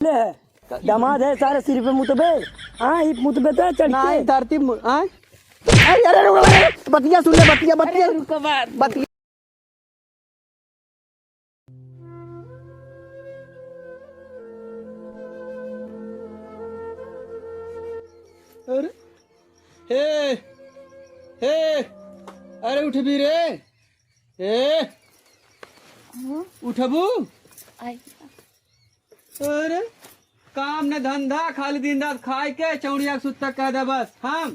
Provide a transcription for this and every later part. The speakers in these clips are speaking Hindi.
दामाद है सारे सिर पे मुतबे। हाँ ये मुतबे तो चढ़ के धरती हाँ अरे अरे रुको बतिया सुन ले बतिया बतिया रुको बात बतिया अरे हे हे अरे उठ भी रे ए उठबू अरे काम न धंधा खाली दिन रात खाए के चौड़िया सुत्ता कह दे बस हम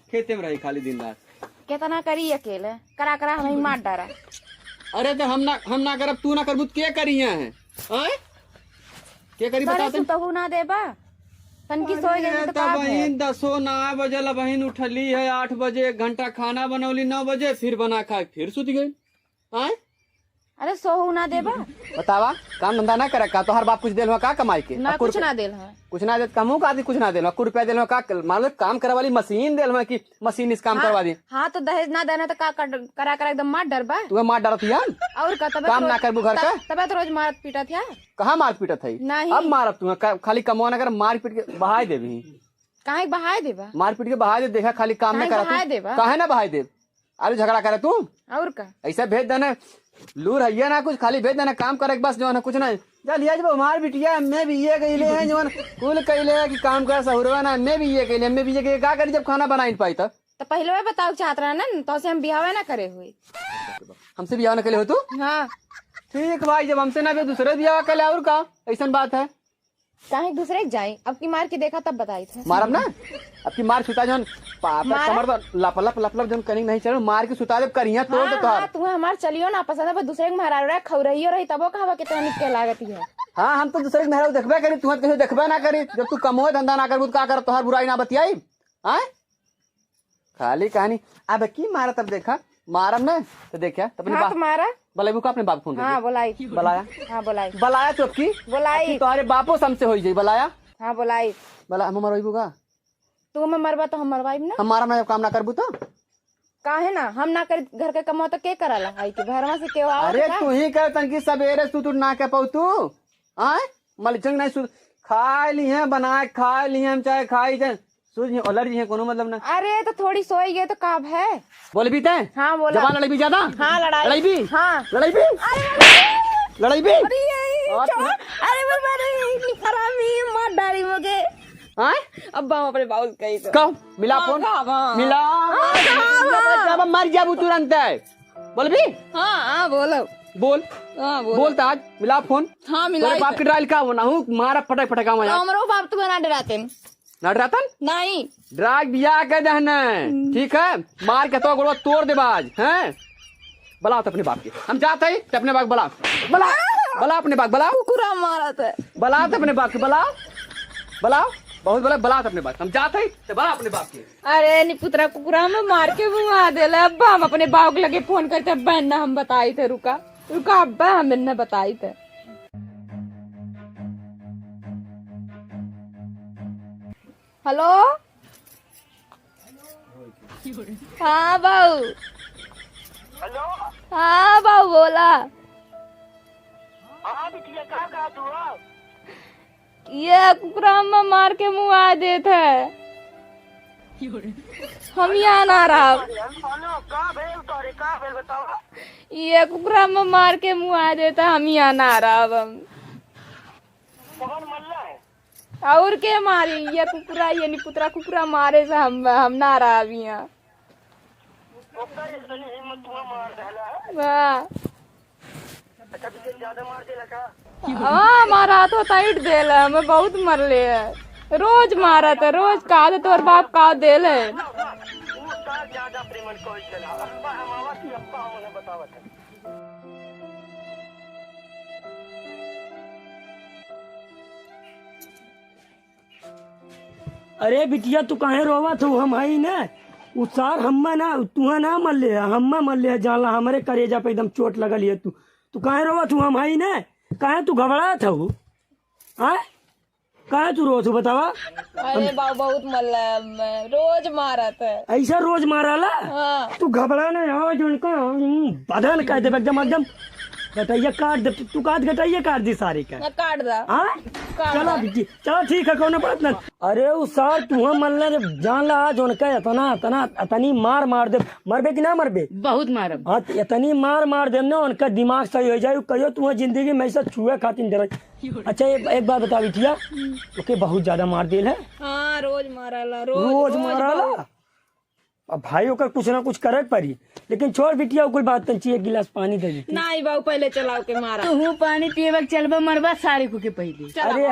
खेते में रही खाली दिन रात कितना करी अकेले करा करा हमें मार डारा। अरे तो हम ना करब तू ना करबू के करी है हैं के करी बता तो ना देबा तनकी सोई गई तो का बहन 10 बजे बहन उठली है 8 बजे 1 घंटा खाना बनौली 9 बजे फिर बना खाए फिर सुत गई हैं अरे सोहू ना देबा बतावा काम धंधा ना करे का तो हर बाप कुछ देल हो का कमाई के ना कुछ ना देल है कुछ ना दे कमू का आदि कुछ ना देल ₹1 देल हो का मान लो काम करे वाली मशीन देल हो कि मशीन इस काम करवा दी। हाँ तो दहेज ना देना तो का करा करा एकदम मार डरबा तुम्हें मार डरत यार और का तबे काम ना करबू घर का तबे तो रोज मारत पीटत है कहाँ मार पीटत है नहीं अब मारत तुम्हें खाली कमवा ना कर मार पीट के बहाय देबी काहे बहाय देबा मार पीट के बहाय दे देखा खाली काम ना बहाय करत देबा काहे ना बहाय दे अरे झगड़ा करे तू और का ऐसा भेज देना लूर है ना कुछ खाली भेज देना काम करे बस जो है कुछ नहीं चल ये जब हमार बिटिया मैं भी ये कहले हैं जो कुल कहले कि काम कर सहुरवा ना मैं भी ये कहले मैं भी ये का करी जब खाना बना नहीं पाई तो पहले वे बताओ चाहत रहा ना तो से हम बियाह ना करे हुए हमसे बियाह ना करे हो तू हाँ ठीक भाई जब हमसे ना भी दूसरे बियाह कर ले और का ऐसा बात है काहे दूसरे के जाए अब की मार के देखा तब बताई थे मारब ना अब की मार छुटा जन कमर लप लप लप लप जन कनिंग नहीं चल मार के सुता जब करिया तोड़ दे तोहार तुम्हें हमार चलियो ना पसंद है पर दूसरे के मारा रहा खौरहियो रही तबो कहवा कितना निकल लागती है। हाँ हम तो दूसरे के मेहरा देखबे करी तू कहीं देखबे ना करी जब तू कमो धंधा ना करबू का कर तोहार बुराई ना बतियाई हां खाली कहानी अब की मारा तब देखा मारम ना तो देखा तब हाँ, तुम्हारा बलेबू का अपने बाप फोन हाँ बोलाई बुलाया हाँ बोलाई बुलाया तो की बोलाई तुम्हारे बापो हमसे हो जाई बुलाया हाँ बोलाई बोला हम मरवाइबू का तू मैं मरबा तो हम मरवाइब ना हम मारम ना काम ना करबू तो काहे ना हम ना कर घर के कमाओ तो के करला आई के घरवा से केव आओ अरे तू ही कर तनकी सवेरे तू ना के पाऊ तू आए मलचंग नहीं सुध खा ली है बना खा ली हम चाहे खाई जाए सूझ एलर्जी है कोनो मतलब ना। अरे तो थोड़ी सोई गए तो काब है बोल भी ते हाँ बोला जवान लड़ाई भी ज्यादा हाँ लड़ाई भी हाँ लड़ाई भी लड़ाई भी अरे बाबा रे हरामी मार डाली मुझे आए अब अपने बाउल कही तो कहो मिला फोन मिला अब मर जाबू तुरंत बोल भी हाँ हाँ बोलो बोल हाँ बोलता आज मिला फोन हाँ मिला तेरे बाप की ड्राइल का होना हूँ मारा फटक फटका मैं हमरो बाप तो बना डराते ना डरातन नहीं ड्राग बिया के दहने ठीक है मार के तो गोड़वा तोड़ दे बाज हैं बुलाओ तो अपने बाप के हम जाते ही अपने बाप बुलाओ बुलाओ अपने बाप बुलाओ कुकुरा मारा था बुलाओ तो अपने बाप के बुलाओ बुलाओ बहुत बोला बुलाओ तो अपने बाप हम जाते ही तो बुलाओ अपने बाप के। अरे निपुत्रा कुकुरा में मार के मुआ देला अब्बा हम अपने बाप के लगे फोन करते अब्बा ना हम बताई थे रुका रुका अब्बा हमने बताई थे। हेलो हाँ बाबू हेलो हाँ बाबू बोला हाँ बिटिया कहाँ तू हो ये कुकुरा में मार के मुआ देते हम यहाँ ना रहा ये कुकुरा में मार के मुआ देता हम यहाँ ना रहा हम और के मारी ये कुकुरा ये निपुत्रा कुकुरा मारे से हम ना रहा अभी यहाँ हाँ मारा तो टाइट देल हमें बहुत मरले है रोज मारा था रोज का दे तोर बाप का देल है अरे बिटिया तू काहे रोवा तू हम आई ना उत्सार हम्मा ना तुहा ना मल ले हम्मा मल ले जानला हमारे करेजा पे एकदम चोट लगल है तू काहे रोवा तू हम आई ना काहे तू घबरा था वो हाँ काहे तू रोज बतावा। अरे बाबू बहुत मल्ला रोज मारा था ऐसा रोज माराला हाँ। तू घबरा ना यहाँ जो बदन कह दे एकदम एकदम गटैया काट दे तू काट गटैया काट दी सारी का मैं काट दा हाँ चलो बिट्टी चलो ठीक है कौन बात ना अरे उस सार तू मन ले जान ला आज उनका इतना इतना इतनी मार मार दे मरबे कि ना मरबे बहुत मारब हाँ इतनी मार मार दे ना उनका दिमाग सही हो जाए कहियो तुम्हें जिंदगी में ऐसा छुए खातिर दे रही अच्छा एक बात बता बिटिया ओके बहुत ज्यादा मार दिल है हाँ रोज मारला रोज मारला अब भाई ओकर कुछ ना कुछ करे पड़ी लेकिन छोड़ बिटिया कुल बात तंची एक गिलास पानी दे दी नहीं बाबू पहले चलाओ के मारा तू पानी पिएबा चलबा मरबा सारे को के पहले अरे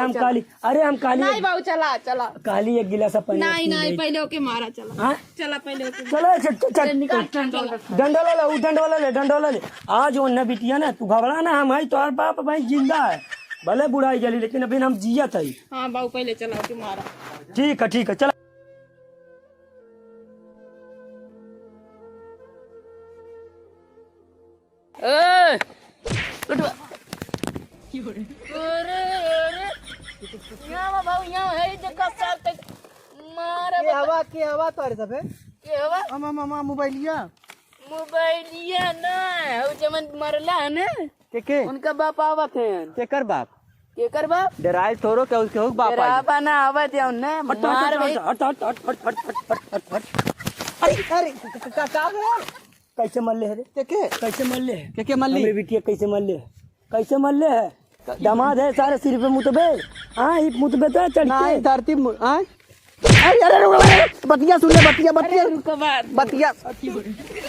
हम काली नहीं बाबू चला चला काली एक गिलास पानी नहीं नहीं पहले ओके मारा चला हाँ चला पहले ओके चलो डंडा ले वो डंडा ले आज वो न बिटिया ना तू घबरा ना हम भाई तोहर बाप भाई जिंदा है भले बुढ़ाई गली लेकिन अभी हम जिया था हाँ बाबू पहले चलाओ के मारा ठीक है चला के हवा तारे सब है मामा मोबाइलिया ना जमन मरला है ना के उनका बाप आवत है केकर बाप केकर बाप डराई थोरो के उसके बाप आई राबा ना आवत है ना मार अरे का कैसे मल्ले है रे के कैसे मल्ले है के मल्ली मेरी बिटिया कैसे मल्ले है दामाद है सारे सिर पे मुतबे हाँ ये मुतबे तो चढ़ नहीं धरती अरे बतिया सुन ले बतिया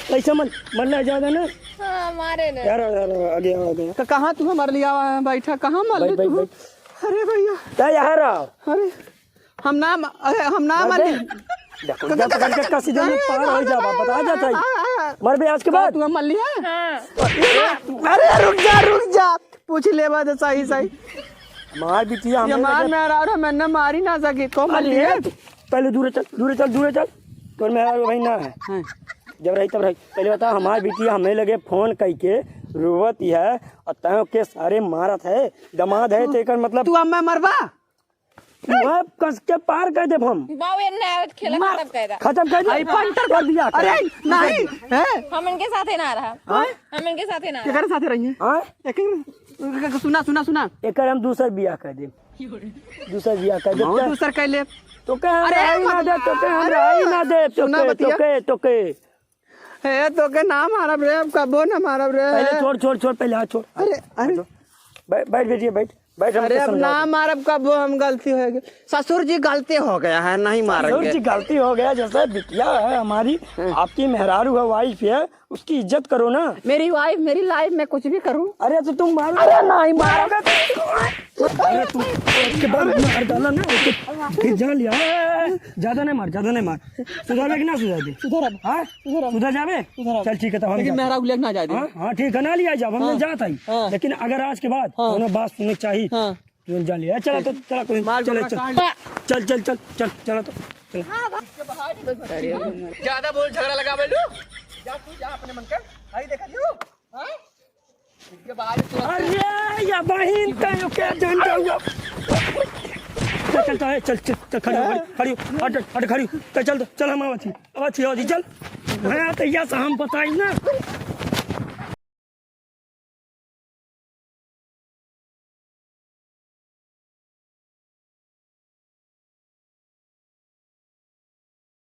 कैसे मल्ले ज्यादा ना हाँ मारे ना यार आगे कहाँ तू हमारे लिए आवा बैठा कहाँ मर अरे भैया क्या यार अरे हम ना मर पकड़ के कसी देने पार हो जा बता जाता है मर भी आज के बाद तू मर लिया हाँ अरे रुक जा पूछ ले बात सही मार बिटिया ये मार मैं आ रहा मैंने मारी ना सकी को मर लिया पहले दूर चल तो मेरा भाई ना है जब रही तब रही पहले बता हमारी बिटिया हमें लगे फोन करके रोवत है और तय के सारे मारत है दमाद है तेकर मतलब तू हमें मरवा कस के पार कर दे हम बाबू ने खेला खत्म कर आई पंटर कर दिया अरे नहीं है हम इनके साथ ही ना रहा हम इनके साथ ही ना केकर साथे रही है हां सुना एकर हम दूसर बियाह कर दे बहुत दूसर कर ले तो के ना दे तो के हे तो के ना मारब रे कबो ना मारब रे पहले छोड़ पहले हाथ छोड़ अरे बैठ बेटिए बैठ अरे अब ना मारब कब हम गलती हो गई ससुर जी गलती हो गया है नहीं मारेंगे ससुर जी गलती हो गया जैसे बिटिया है हमारी आपकी मेहरारू है वाइफ है उसकी इज्जत करो ना मेरी वाइफ मेरी लाइफ में कुछ भी करूं अरे तो तुम मारो अरे नहीं मारोगे अरे तू उसके बाद मार डाला ना फिर जान लिया ज्यादा नहीं मार सुधर कि ना सुधर जावे चल ठीक है तो लेकिन मेहरारू लेके ना जाए हाँ ठीक है ना लिया जाओ हमने जाता ही लेकिन अगर आज के बाद उन्हें बात सुननी चाहिए जान लिया चला तो चला कोई चल चला तो ज्यादा बोल झगड़ा लगा बोलू जा तू जा अपने मन का आई देखा दियो हां इसके बाद अरे या बहन का क्या डंडा हुआ चल खड़ी हट चल हम आवत चल मैं तैयार से हम बताई ना